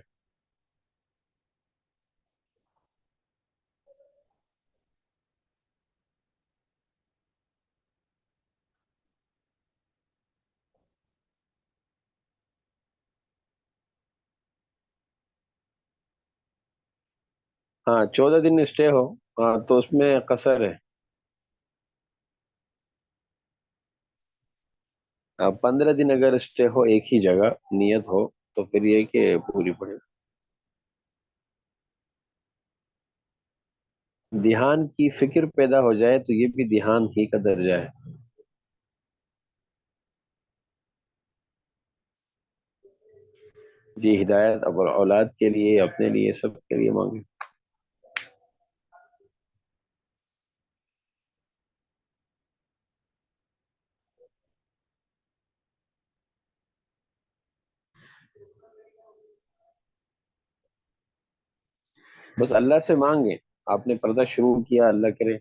ہاں 14 دن اسٹے ہو، ہاں تو اس میں قصر ہے۔ 15 دن اگر اسٹے ہو ایک ہی جگہ، نیت ہو، تو پھر یہ کہ پوری پڑے۔ دھیان کی فکر پیدا ہو جائے تو یہ بھی دھیان ہی کا درجہ ہے۔ جی ہدایت اور اولاد کے لیے، اپنے لیے، سب کے لیے مانگے۔ بس اللہ سے مانگے، آپ نے پردہ شروع کیا، اللہ کرے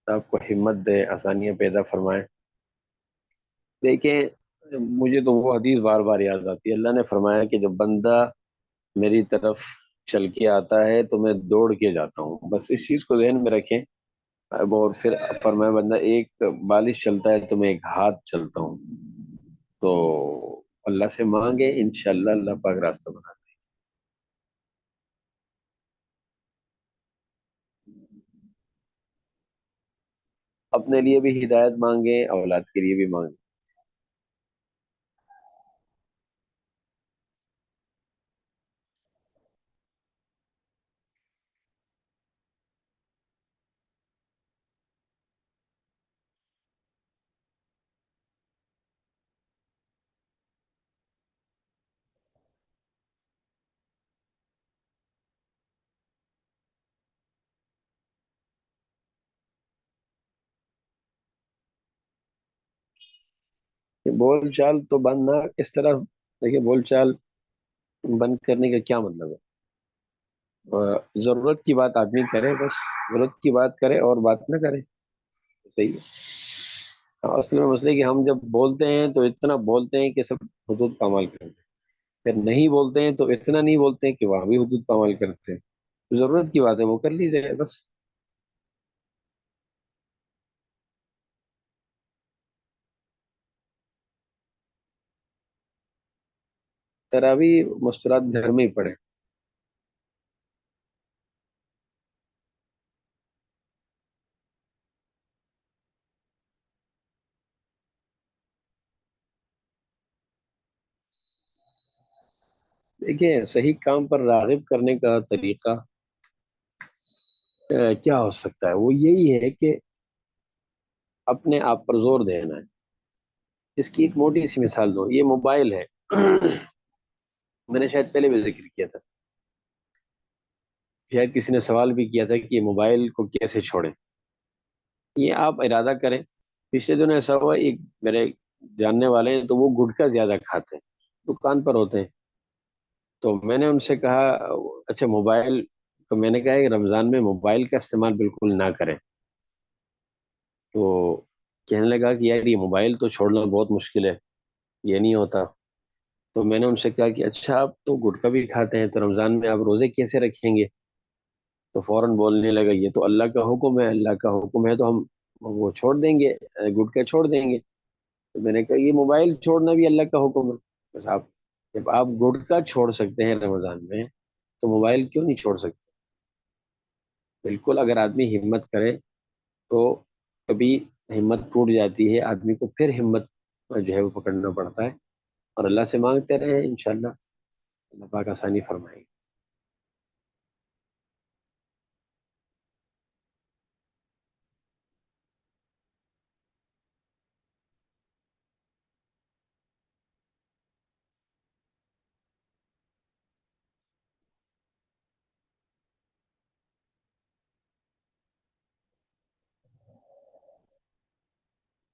آپ کو ہمت دے، آسانیاں پیدا فرمائے۔ دیکھیں مجھے تو وہ حدیث بار بار یاد آتی ہے، اللہ نے فرمایا کہ جب بندہ میری طرف چل کے آتا ہے تو میں دوڑ کے جاتا ہوں، بس اس چیز کو ذہن میں رکھیں۔ اب اور پھر فرمایا بندہ ایک بالش چلتا ہے تو میں ایک ہاتھ چلتا ہوں، تو اللہ سے مانگے، انشاءاللہ اللہ پاک راستہ بنا دے۔ اپنے لیے بھی ہدایت مانگے، اولاد کے لیے بھی مانگے۔ بول چال تو بند نہ اس طرح، دیکھیں بول چال بند کرنے کا کیا مطلب ہے؟ ضرورت کی بات آدمی کرے، بس ضرورت کی بات کرے اور بات نہ کرے، صحیح ہے۔ اصل میں مسئلہ ہے کہ ہم جب بولتے ہیں تو اتنا بولتے ہیں کہ سب حدود کا عمل کرتے ہیں، پھر نہیں بولتے ہیں تو اتنا نہیں بولتے ہیں کہ وہاں بھی حدود کا عمل کرتے ہیں۔ ضرورت کی بات ہے وہ کر لی جائے بس۔ تراوی مستورات گھر میں ہی پڑے۔ دیکھیں صحیح کام پر راغب کرنے کا طریقہ کیا ہو سکتا ہے؟ وہ یہی ہے کہ اپنے آپ پر زور دینا ہے۔ اس کی ایک موٹی سی مثال دو، یہ موبائل ہے میں نے شاید پہلے بھی ذکر کیا تھا، شاید کسی نے سوال بھی کیا تھا کہ یہ موبائل کو کیسے چھوڑیں۔ یہ آپ ارادہ کریں۔ پچھلے دنوں ایسا ہوا، ایک میرے جاننے والے ہیں تو وہ گٹکا زیادہ کھاتے ہیں، دکان پر ہوتے ہیں، تو میں نے ان سے کہا اچھا موبائل تو میں نے کہا کہ رمضان میں موبائل کا استعمال بالکل نہ کریں. تو کہنے لگا کہ یار یہ موبائل تو چھوڑنا بہت مشکل ہے، یہ نہیں ہوتا. تو میں نے ان سے کہا کہ اچھا آپ تو گٹکا بھی کھاتے ہیں، تو رمضان میں آپ روزے کیسے رکھیں گے؟ تو فوراً بولنے لگا یہ تو اللہ کا حکم ہے، اللہ کا حکم ہے تو ہم وہ چھوڑ دیں گے، گٹکا چھوڑ دیں گے. تو میں نے کہا یہ موبائل چھوڑنا بھی اللہ کا حکم ہے. بس آپ جب آپ گٹکا چھوڑ سکتے ہیں رمضان میں تو موبائل کیوں نہیں چھوڑ سکتے؟ بالکل، اگر آدمی ہمت کرے تو کبھی ہمت ٹوٹ جاتی ہے آدمی کو، پھر ہمت جو ہے وہ پکڑنا پڑتا ہے. اور اللہ سے مانگتے رہے انشاءاللہ اللہ پاک آسانی فرمائے گی.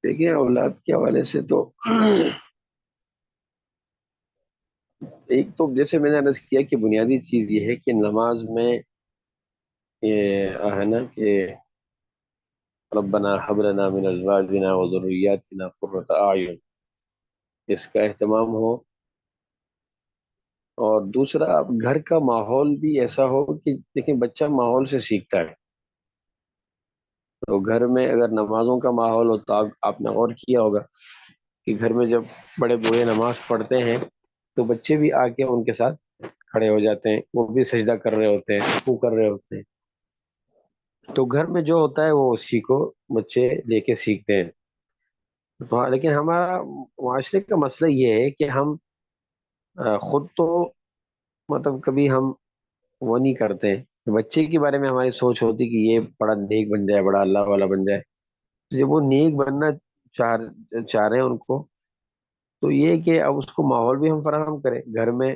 دیکھیں اولاد کے حوالے سے تو ایک تو جیسے میں نے عرض کیا کہ بنیادی چیز یہ ہے کہ نماز میں یہ ہے نا کہ ربنا هب لنا من ازواجنا وذرياتنا قرة اعین، اس کا اہتمام ہو. اور دوسرا گھر کا ماحول بھی ایسا ہو کہ دیکھیں بچہ ماحول سے سیکھتا ہے. تو گھر میں اگر نمازوں کا ماحول ہو تو آپ نے غور کیا ہوگا کہ گھر میں جب بڑے بوڑھے نماز پڑھتے ہیں تو بچے بھی آ کے ان کے ساتھ کھڑے ہو جاتے ہیں، وہ بھی سجدہ کر رہے ہوتے ہیں، رکوع کر رہے ہوتے ہیں. تو گھر میں جو ہوتا ہے وہ اسی کو بچے لے کے سیکھتے ہیں. تو لیکن ہمارا معاشرے کا مسئلہ یہ ہے کہ ہم خود تو مطلب کبھی ہم وہ نہیں کرتے. بچے کے بارے میں ہماری سوچ ہوتی کہ یہ بڑا نیک بن جائے، بڑا اللہ والا بن جائے. تو جب وہ نیک بننا چاہ رہے ہیں ان کو، تو یہ کہ اب اس کو ماحول بھی ہم فراہم کریں. گھر میں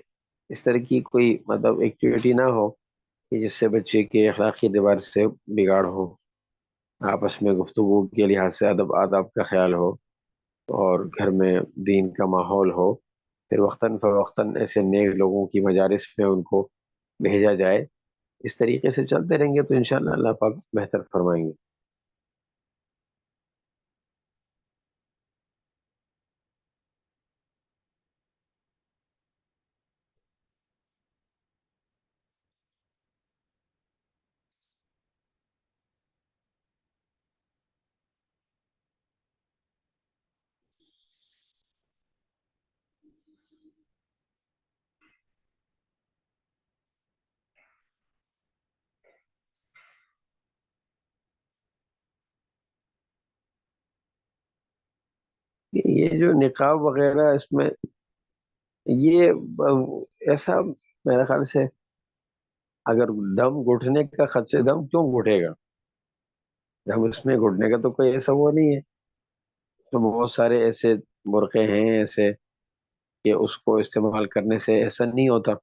اس طرح کی کوئی مطلب ایکٹیویٹی نہ ہو کہ جس سے بچے کے اخلاقی اعتبار سے بگاڑ ہو، آپس میں گفتگو کے لحاظ سے ادب آداب کا خیال ہو، اور گھر میں دین کا ماحول ہو. پھر وقتاً فوقتاً ایسے نیک لوگوں کی مجالس میں ان کو بھیجا جائے. اس طریقے سے چلتے رہیں گے تو انشاءاللہ اللہ پاک بہتر فرمائیں گے. یہ جو نقاب وغیرہ اس میں یہ ایسا میرے خیال سے اگر دم گھٹنے کا خدشے، دم کیوں گھٹے گا؟ دم اس میں گھٹنے کا تو کوئی ایسا وہ نہیں ہے. تو بہت سارے ایسے برقع ہیں ایسے کہ اس کو استعمال کرنے سے ایسا نہیں ہوتا.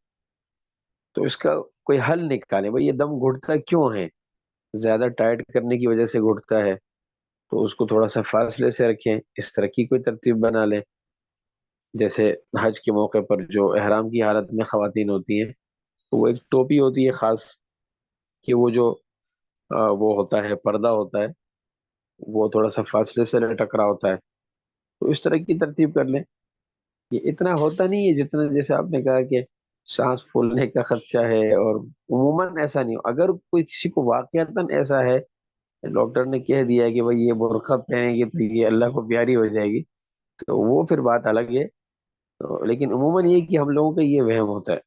تو اس کا کوئی حل نکالے بھائی، یہ دم گھٹتا کیوں ہے؟ زیادہ ٹائٹ کرنے کی وجہ سے گھٹتا ہے تو اس کو تھوڑا سا فاصلے سے رکھیں، اس طرح کی کوئی ترتیب بنا لیں. جیسے حج کے موقع پر جو احرام کی حالت میں خواتین ہوتی ہیں تو وہ ایک ٹوپی ہوتی ہے خاص، کہ وہ جو وہ ہوتا ہے پردہ ہوتا ہے وہ تھوڑا سا فاصلے سے لٹک رہا ہوتا ہے. تو اس طرح کی ترتیب کر لیں. یہ اتنا ہوتا نہیں ہے جتنا جیسے آپ نے کہا کہ سانس پھولنے کا خدشہ ہے. اور عموماً ایسا نہیں ہو. اگر کوئی کسی کو واقعتاً ایسا ہے، ڈاکٹر نے کہہ دیا ہے کہ بھائی یہ برقع پہنے گی تو یہ اللہ کو پیاری ہو جائے گی، تو وہ پھر بات الگ ہے. لیکن عموماً یہ کہ ہم لوگوں کا یہ وہم ہوتا ہے.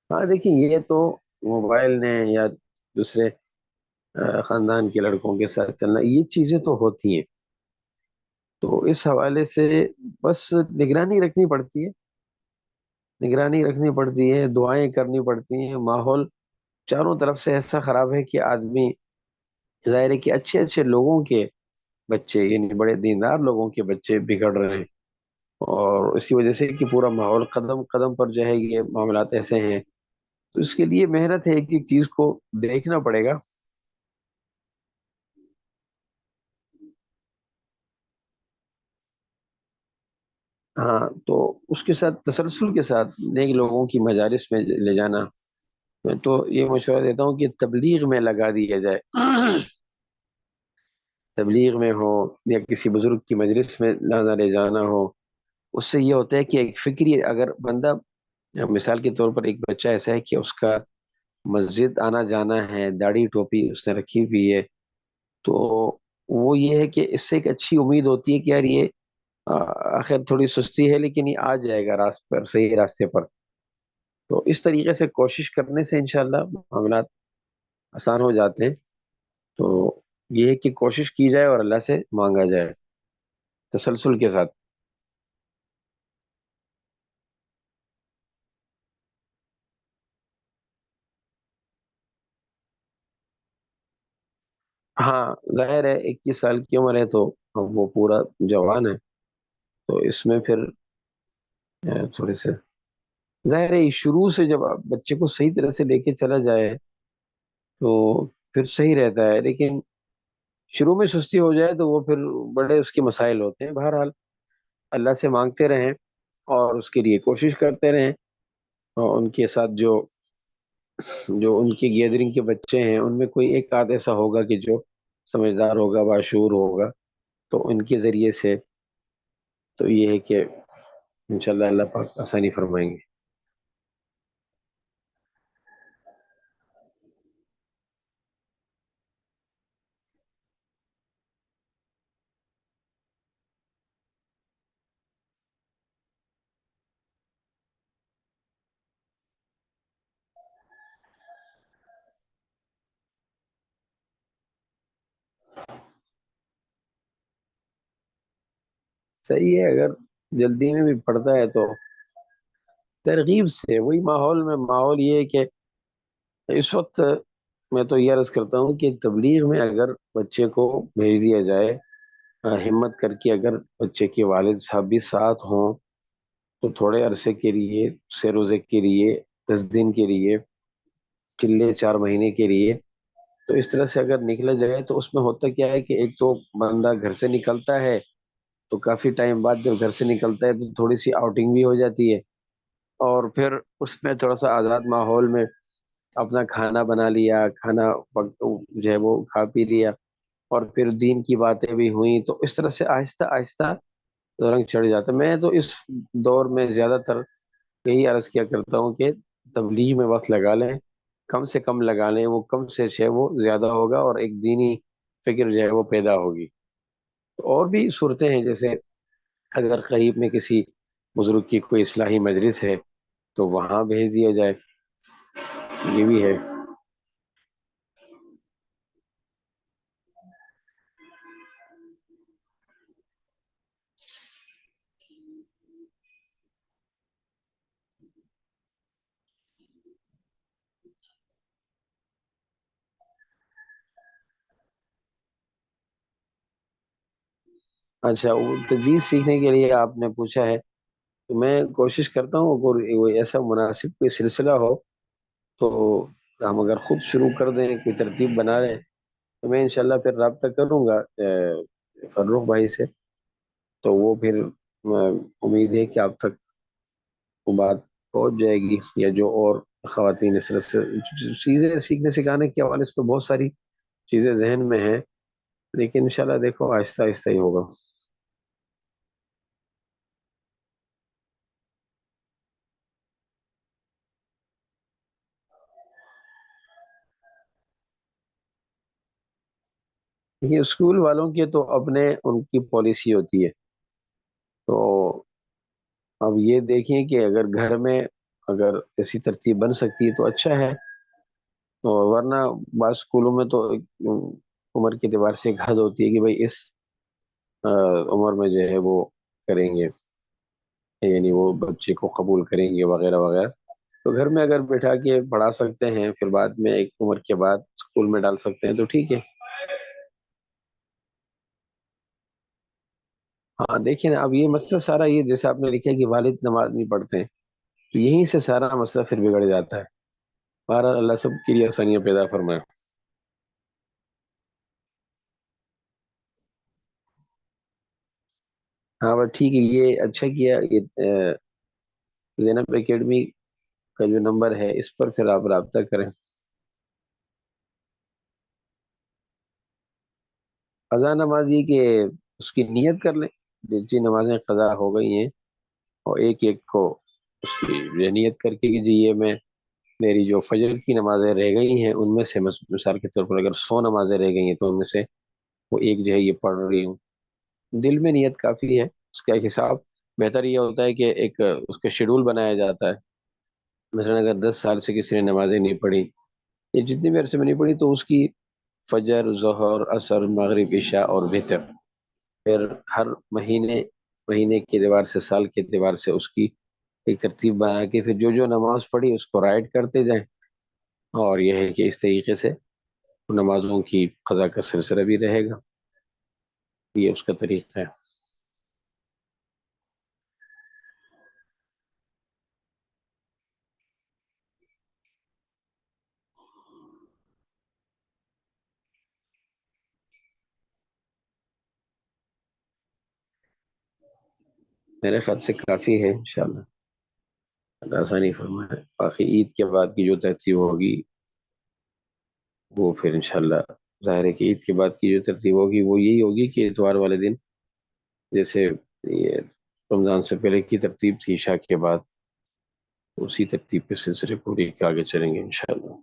ہاں دیکھیں یہ تو موبائل نے یا دوسرے خاندان کے لڑکوں کے ساتھ چلنا، یہ چیزیں تو ہوتی ہیں. تو اس حوالے سے بس نگرانی رکھنی پڑتی ہے، نگرانی رکھنی پڑتی ہے، دعائیں کرنی پڑتی ہیں. ماحول چاروں طرف سے ایسا خراب ہے کہ آدمی ظاہر ہے کہ اچھے اچھے لوگوں کے بچے یعنی بڑے دیندار لوگوں کے بچے بگڑ رہے ہیں. اور اسی وجہ سے کہ پورا ماحول قدم قدم پر جو ہے یہ معاملات ایسے ہیں. تو اس کے لیے محنت ہے، ایک ایک چیز کو دیکھنا پڑے گا. ہاں تو اس کے ساتھ تسلسل کے ساتھ نیک لوگوں کی مجالس میں لے جانا. میں تو یہ مشورہ دیتا ہوں کہ تبلیغ میں لگا دیا جائے. تبلیغ میں ہو یا کسی بزرگ کی مجلس میں لانا لے جانا ہو. اس سے یہ ہوتا ہے کہ ایک فکری اگر بندہ، مثال کے طور پر ایک بچہ ایسا ہے کہ اس کا مسجد آنا جانا ہے، داڑھی ٹوپی اس نے رکھی ہوئی ہے، تو وہ یہ ہے کہ اس سے ایک اچھی امید ہوتی ہے کہ یار یہ آ، آخر تھوڑی سستی ہے لیکن یہ آ جائے گا راستے پر، صحیح راستے پر. تو اس طریقے سے کوشش کرنے سے انشاءاللہ معاملات آسان ہو جاتے ہیں. تو یہ ہے کہ کوشش کی جائے اور اللہ سے مانگا جائے تسلسل کے ساتھ. ہاں ظاہر ہے 21 سال کی عمر ہے تو اب وہ پورا جوان ہے. تو اس میں پھر تھوڑے سے ظاہر ہے شروع سے جب آپ بچے کو صحیح طرح سے لے کے چلا جائے تو پھر صحیح رہتا ہے. لیکن شروع میں سستی ہو جائے تو وہ پھر بڑے اس کے مسائل ہوتے ہیں. بہرحال اللہ سے مانگتے رہیں اور اس کے لیے کوشش کرتے رہیں. اور ان کے ساتھ جو جو ان کی گیدرنگ کے بچے ہیں ان میں کوئی ایک آدھ ایسا ہوگا کہ جو سمجھدار ہوگا، باشعور ہوگا، تو ان کے ذریعے سے تو یہ ہے کہ انشاءاللہ اللہ پاک آسانی فرمائیں گے. صحیح ہے. اگر جلدی میں بھی پڑتا ہے تو ترغیب سے وہی ماحول میں، ماحول یہ ہے کہ اس وقت میں تو یہ عرض کرتا ہوں کہ تبلیغ میں اگر بچے کو بھیج دیا جائے، ہمت کر کے اگر بچے کے والد صاحب بھی ساتھ ہوں تو تھوڑے عرصے کے لیے، سے روزے کے لیے، 10 دن کے لیے، چلے 4 مہینے کے لیے، تو اس طرح سے اگر نکلا جائے تو اس میں ہوتا کیا ہے کہ ایک تو بندہ گھر سے نکلتا ہے تو کافی ٹائم بعد جب گھر سے نکلتا ہے تو تھوڑی سی آؤٹنگ بھی ہو جاتی ہے. اور پھر اس میں تھوڑا سا آزاد ماحول میں اپنا کھانا بنا لیا، کھانا جو ہے وہ کھا پی لیا، اور پھر دین کی باتیں بھی ہوئیں، تو اس طرح سے آہستہ آہستہ رنگ چڑھ جاتا ہے. میں تو اس دور میں زیادہ تر یہی عرض کیا کرتا ہوں کہ تبلیغ میں وقت لگا لیں، کم سے کم لگا لیں، وہ کم سے وہ زیادہ ہوگا اور ایک دینی فکر جو ہے وہ پیدا ہوگی. اور بھی صورتیں ہیں، جیسے اگر قریب میں کسی بزرگ کی کوئی اصلاحی مجلس ہے تو وہاں بھیج دیا جائے، یہ بھی ہے. اچھا، وہ تجویز سیکھنے کے لیے آپ نے پوچھا ہے تو میں کوشش کرتا ہوں اگر کوئی ایسا مناسب کوئی سلسلہ ہو تو ہم اگر خود شروع کر دیں، کوئی ترتیب بنا لیں، تو میں انشاءاللہ پھر رابطہ کروں گا فرخ بھائی سے. تو وہ پھر امید ہے کہ آپ تک وہ بات پہنچ جائے گی، یا جو اور خواتین اس طرح سے چیزیں سیکھنے سکھانے کے حوالے سے تو بہت ساری چیزیں ذہن میں ہیں، لیکن انشاءاللہ دیکھو آہستہ آہستہ ہی ہوگا. یہ اسکول والوں کے تو اپنے ان کی پالیسی ہوتی ہے. تو اب یہ دیکھیں کہ اگر گھر میں اگر ایسی ترتیب بن سکتی ہے تو اچھا ہے. تو ورنہ بعض اسکولوں میں تو ایک عمر کے اعتبار سے ایک حد ہوتی ہے کہ بھائی اس عمر میں جو ہے وہ کریں گے، یعنی وہ بچے کو قبول کریں گے وغیرہ وغیرہ. تو گھر میں اگر بٹھا کے پڑھا سکتے ہیں، پھر بعد میں ایک عمر کے بعد اسکول میں ڈال سکتے ہیں تو ٹھیک ہے. ہاں دیکھیں نا، اب یہ مسئلہ سارا یہ جیسے آپ نے لکھا ہے کہ والد نماز نہیں پڑھتے ہیں، تو یہیں سے سارا مسئلہ پھر بگڑ جاتا ہے. بہرحال اللہ سب کے لیے آسانیاں پیدا فرمائے. ہاں بس ٹھیک ہے، یہ اچھا کیا یہ زینب اکیڈمی کا جو نمبر ہے اس پر پھر آپ رابطہ کریں۔ قضا نماز یہ کہ اس کی نیت کر لیں، جتنی نمازیں قضا ہو گئی ہیں اور ایک ایک کو اس کی یہ نیت کر کے کہ جی یہ میں میری جو فجر کی نمازیں رہ گئی ہیں ان میں سے مثال کے طور پر اگر 100 نمازیں رہ گئی ہیں تو ان میں سے وہ ایک جو ہے یہ پڑھ رہی ہوں، دل میں نیت کافی ہے۔ اس کا ایک حساب بہتر یہ ہوتا ہے کہ ایک اس کا شیڈول بنایا جاتا ہے، مثلا اگر 10 سال سے کسی نے نمازیں نہیں پڑھی یا جتنی بھی عرصے میں نہیں پڑھی تو اس کی فجر، ظہر، عصر، مغرب، عشاء اور وتر، پھر ہر مہینے کے اعتبار سے، سال کے اعتبار سے اس کی ایک ترتیب بنا کے پھر جو جو نماز پڑھی اس کو رائٹ کرتے جائیں، اور یہ ہے کہ اس طریقے سے نمازوں کی قضا کا سلسلہ بھی رہے گا، یہ اس کا طریقہ ہے۔ میرے خیال سے کافی ہے انشاءاللہ، اللہ آسانی فرمائے۔ باقی عید کے بعد کی جو ترتیب ہوگی وہ پھر انشاءاللہ ظاہر ہے کہ عید کے بعد کی جو ترتیب ہوگی وہ یہی ہوگی کہ اتوار والے دن جیسے یہ رمضان سے پہلے کی ترتیب تھی عشاء کے بعد، اسی ترتیب کے سلسلے پورے کے آگے چلیں گے انشاءاللہ۔